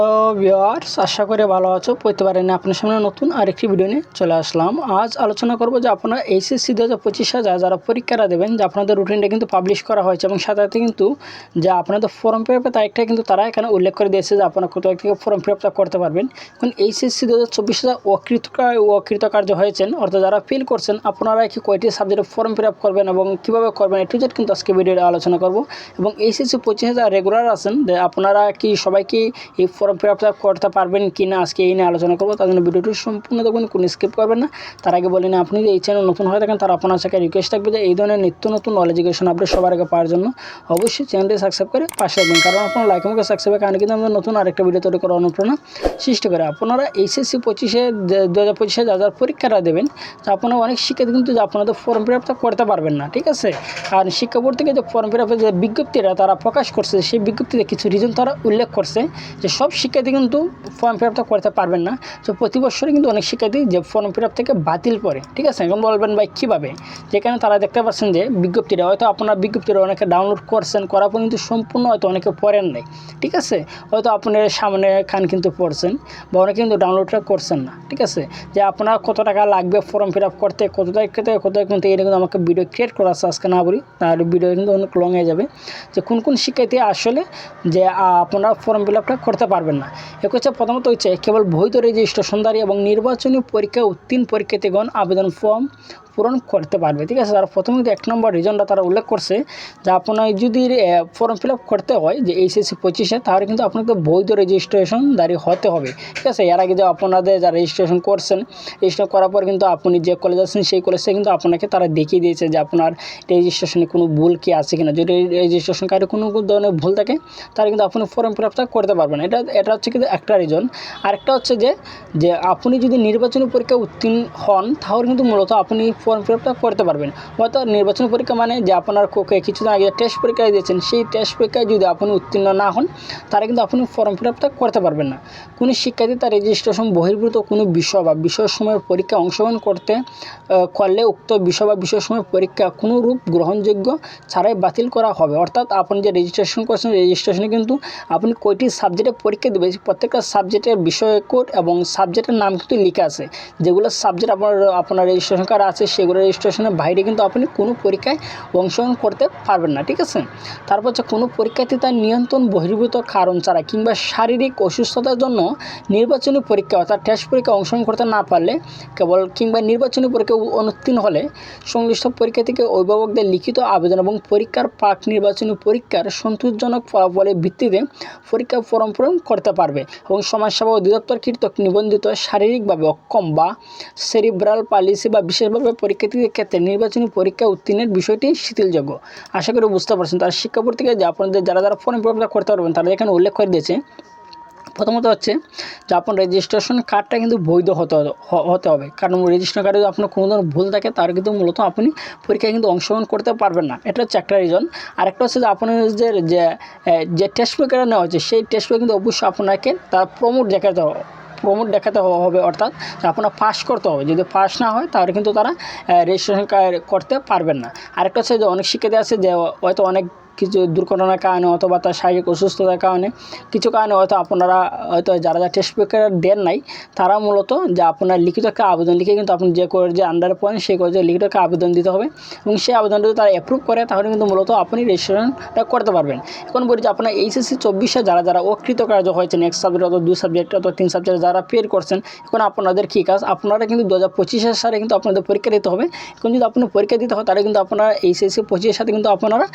Viewers, আশা করি ভালো আছো। প্রতিবারে নিয়ে আপনার সামনে নতুন আরেকটি ভিডিও নিয়ে চলে আসলাম। আজ আলোচনা করব যে আপনারা এইচএসসি 2025 যারা পরীক্ষাটা দেবেন, যে আপনাদের রুটিনটা কিন্তু পাবলিশ করা হয়েছে এবং সাথে সাথে কিন্তু যে আপনাদের ফর্ম ফিল আপের তারিখটা কিন্তু তারা এখানে উল্লেখ করে দিয়েছে যে আপনারা কত তারিখ থেকে ফর্ম ফিল আপটা করতে পারবেন। এখন এইচএসসি 2024 অকৃতকার্য হয়েছেন, অর্থাৎ যারা ফিল করছেন আপনারা কি কয়টি সাবজেক্টে ফর্ম ফিল আপ করবেন এবং কীভাবে করবেন একটু জেড কিন্তু আজকে ভিডিওতে আলোচনা করব। এবং এইচএসসি 25 যারা রেগুলার আছেন, যে আপনারা কি সবাই কি এই ফর্ম ফিল আপ করতে পারবেন কি না, আজকে এই নিয়ে আলোচনা করবো। তার জন্য ভিডিওটি সম্পূর্ণ দেখবেন, কোনো স্কিপ করবেন না। তার আগে বলি না, আপনি যদি এই চ্যানেল নতুন হয়ে থাকেন তার আপনার সাথে রিকোয়েস্ট থাকবে যে এই ধরনের নিত্য নতুন নলেজ এডুকেশন আপডেট সবার আগে পাওয়ার জন্য অবশ্যই চ্যানেলটি সাবস্ক্রাইব করে পাশে থাকবেন, কারণ আপনার লাইক এবং সাবস্ক্রাইবের কারণে কিন্তু আমাদের নতুন আরেকটা ভিডিও তৈরি করার অনুপ্রেরণা সৃষ্টি করে। আপনারা এইচএসসি 2025 যারা পরীক্ষাটা দেবেন, তো আপনারা অনেক শিক্ষার্থী কিন্তু যে আপনাদের ফর্ম ফিল আপটা করতে পারবেন না, ঠিক আছে। আর শিক্ষা বোর্ড থেকে যে ফর্ম ফিল আপের যে বিজ্ঞপ্তিটা তারা প্রকাশ করছে, সেই বিজ্ঞপ্তিতে কিছু রিজন তারা উল্লেখ করছে যে সব শিক্ষার্থী কিন্তু ফর্ম ফিল আপটা করতে পারবেন না। তো প্রতি বছরই কিন্তু অনেক শিক্ষার্থী যে ফর্ম ফিল আপ থেকে বাতিল করে, ঠিক আছে। এখন বলবেন ভাই কীভাবে, যেখানে তারা দেখতে পাচ্ছেন যে বিজ্ঞপ্তিটা হয়তো আপনার বিজ্ঞপ্তিটা অনেকে ডাউনলোড করছেন, করার পর কিন্তু সম্পূর্ণ হয়তো অনেকে পড়েন নাই, ঠিক আছে। হয়তো আপনার সামনে খান কিন্তু পড়ছেন বা অনেকে কিন্তু ডাউনলোডটা করছেন না, ঠিক আছে। যে আপনার কত টাকা লাগবে ফর্ম ফিল আপ করতে, কত তারিখ থেকে কত তারিখ কিন্তু এটা কিন্তু আমাকে ভিডিও ক্রিয়েট করা আছে, আজকে না বলি তাহলে ভিডিও কিন্তু অনেক লং হয়ে যাবে। যে কোন কোন শিক্ষার্থী আসলে যে আপনারা ফর্ম ফিল আপটা করতে পারবেন না। এক হচ্ছে প্রথমত হচ্ছে কেবল বৈধ রেজিস্ট্রেশনধারী এবং নির্বাচনী পরীক্ষা উত্তীর্ণ পরীক্ষার্থীগণ আবেদন ফর্ম পূরণ করতে পারবে, ঠিক আছে। তারা প্রথমত 1 নম্বর রিজনটা তারা উল্লেখ করছে যে আপনার যদি ফর্ম ফিল আপ করতে হয় যে এইচএসসি 25 তাহলে কিন্তু আপনাকে বৈধ রেজিস্ট্রেশনধারী হতে হবে, ঠিক আছে। এর আগে যে আপনাদের যারা রেজিস্ট্রেশন করছেন, রেজিস্ট্রেশন করার পর কিন্তু আপনি যে কলেজ আছেন সেই কলেজে কিন্তু আপনাকে তারা দেখিয়ে দিয়েছে যে আপনার রেজিস্ট্রেশনে কোনো ভুল কি আছে কিনা। যদি রেজিস্ট্রেশনকারী কোনো ধরনের ভুল থাকে তাহলে কিন্তু আপনি ফর্ম ফিল আপটা করতে পারবেন। এটা হচ্ছে কিন্তু একটা রিজন। আরেকটা হচ্ছে যে আপনি যদি নির্বাচনী পরীক্ষা উত্তীর্ণ হন তাহলে কিন্তু মূলত আপনি ফর্ম ফিল আপটা করতে পারবেন। হয়তো নির্বাচনী পরীক্ষা মানে যে আপনার কিছুদিন আগে টেস্ট পরীক্ষা দিয়েছেন, সেই টেস্ট পরীক্ষায় যদি আপনি উত্তীর্ণ না হন তাহলে কিন্তু আপনি ফর্ম ফিল আপটা করতে পারবেন না। কোনো শিক্ষার্থী তার রেজিস্ট্রেশন বহির্ভূত কোনো বিষয় বা বিষয়সমূহের পরীক্ষা অংশগ্রহণ করলে উক্ত বিষয় বা বিষয়সমূহের পরীক্ষা কোনো রূপ গ্রহণযোগ্য ছাড়াই বাতিল করা হবে। অর্থাৎ আপনি যে রেজিস্ট্রেশন করছেন, রেজিস্ট্রেশনে কিন্তু আপনি কয়টি সাবজেক্টে পরীক্ষা দেবে প্রত্যেকটা সাবজেক্টের বিষয় কোড এবং সাবজেক্টের নাম কিন্তু লেখা আছে। যেগুলো সাবজেক্ট আপনার রেজিস্ট্রেশন কার্ড আছে সেগুলো রেজিস্ট্রেশনের বাইরে কিন্তু আপনি কোনো পরীক্ষায় অংশগ্রহণ করতে পারবেন না, ঠিক আছে। তারপর হচ্ছে কোনো পরীক্ষার্থী তার নিয়ন্ত্রণ বহির্ভূত কারণ ছাড়া কিংবা শারীরিক অসুস্থতার জন্য নির্বাচনী পরীক্ষা অর্থাৎ টেস্ট পরীক্ষা অংশগ্রহণ করতে না পারলে কিংবা নির্বাচনী পরীক্ষা অনুত্তীর্ণ হলে সংশ্লিষ্ট পরীক্ষার্থীকে অভিভাবকদের লিখিত আবেদন এবং পরীক্ষার পাক নির্বাচনী পরীক্ষার সন্তোষজনক ফলাফলের ভিত্তিতে পরীক্ষা ফর্ম পূরণ করতে পারবে। এবং সমাজসেবা অধিদপ্তর কর্তৃক নিবন্ধিত শারীরিকভাবে অক্ষম বা সেরিব্রাল পালিসি বা বিশেষভাবে পরীক্ষার্থীদের ক্ষেত্রে নির্বাচনী পরীক্ষা উত্তীর্ণের বিষয়টি শিথিলযোগ্য। আশা করি বুঝতে পারছেন। তার শিক্ষা বোর্ড থেকে যে আপনাদের যারা ফর্ম পূরণ করতে পারবেন তারা এখানে উল্লেখ করে দিয়েছে। প্রথমত হচ্ছে যে আপনার রেজিস্ট্রেশন কার্ডটা কিন্তু বৈধ হতে হবে, কারণ রেজিস্ট্রেশন কার্ডে যদি আপনার কোনো ধরনের ভুল থাকে তার কিন্তু মূলত আপনি পরীক্ষায় কিন্তু অংশগ্রহণ করতে পারবেন না। এটা হচ্ছে একটা রিজন। আরেকটা হচ্ছে যে আপনার যে টেস্ট পরীক্ষাটা নেওয়া হচ্ছে সেই টেস্ট পরীক্ষা কিন্তু অবশ্যই আপনাকে তার প্রমোট দেখাতে হবে, অর্থাৎ আপনার পাস করতে হবে। যদি পাস না হয় তাহলে কিন্তু তারা রেজিস্ট্রেশন করতে পারবেন না। আরেকটা হচ্ছে যে অনেক শিক্ষার্থী আছে যে হয়তো অনেক কিছু দুর্ঘটনার কারণে অথবা তার শারীরিক অসুস্থতার কারণে কিছু কারণে হয়তো আপনারা হয়তো যারা টেস্ট পরীক্ষা দেন নাই তারা মূলত যে আপনার লিখিত একটা আবেদন লিখে কিন্তু আপনি যে কলেজে আন্ডারে পড়েন সেই কলেজে লিখিত একটা আবেদন দিতে হবে এবং সেই আবেদনটা যদি তারা অ্যাপ্রুভ করে তাহলে কিন্তু মূলত আপনি রেজিস্ট্রেশনটা করতে পারবেন। এখন বলি যে আপনার এইচএসসি 24 যারা অকৃতকার্য হয়েছেন, 1 সাবজেক্ট অথবা 2 সাবজেক্ট অথবা 3 সাবজেক্ট যারা ফেল করছেন, এখন আপনাদের কী কাজ, আপনারা কিন্তু 2025 সালে কিন্তু আপনাদের পরীক্ষা দিতে হবে। এখন যদি আপনি পরীক্ষা দিতে হয় তাহলে কিন্তু আপনারা এইচএসসি 25 সাথে কিন্তু আপনারা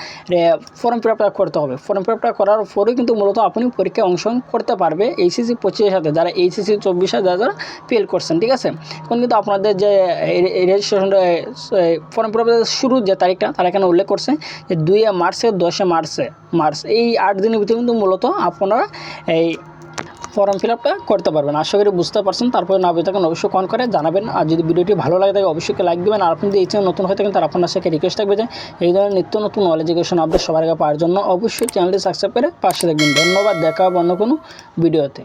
ফর্ম ফিল আপটা করতে হবে। ফর্ম ফিল আপটা করার পরেই কিন্তু মূলত আপনি পরীক্ষায় অংশগ্রহণ করতে পারবে এইচএসসি 25 সাথে যারা এইচএসসি 24 যারা ফেল করছেন, ঠিক আছে। এখন কিন্তু আপনাদের যে রেজিস্ট্রেশন ফর্ম ফিল আপের শুরুর যে তারিখটা তারা এখানে উল্লেখ করছে যে 2 মার্চ থেকে 10 মার্চ এই 8 দিনের ভিতরে কিন্তু মূলত আপনারা এই ফর্ম ফিল আপটা করতে পারবেন। আশা করি বুঝতে পারছেন। তারপরে না বুঝে থাকেন অবশ্যই কমেন্ট করে জানাবেন। আর যদি ভিডিওটি ভালো লাগে থাকে অবশ্যই লাইক দেবেন। আর আপনি যদি এই চ্যানেল নতুন হয়ে থাকেন তার আপনার সাথে রিকোয়েস্ট থাকবে যে এই ধরনের নিত্য নতুন নলেজ এডুকেশন আপডেট সবার আগে পাওয়ার জন্য অবশ্যই চ্যানেলটি সাবস্ক্রাইব করে পাশে থাকবেন। ধন্যবাদ। দেখা হবে অন্য কোনো ভিডিওতে।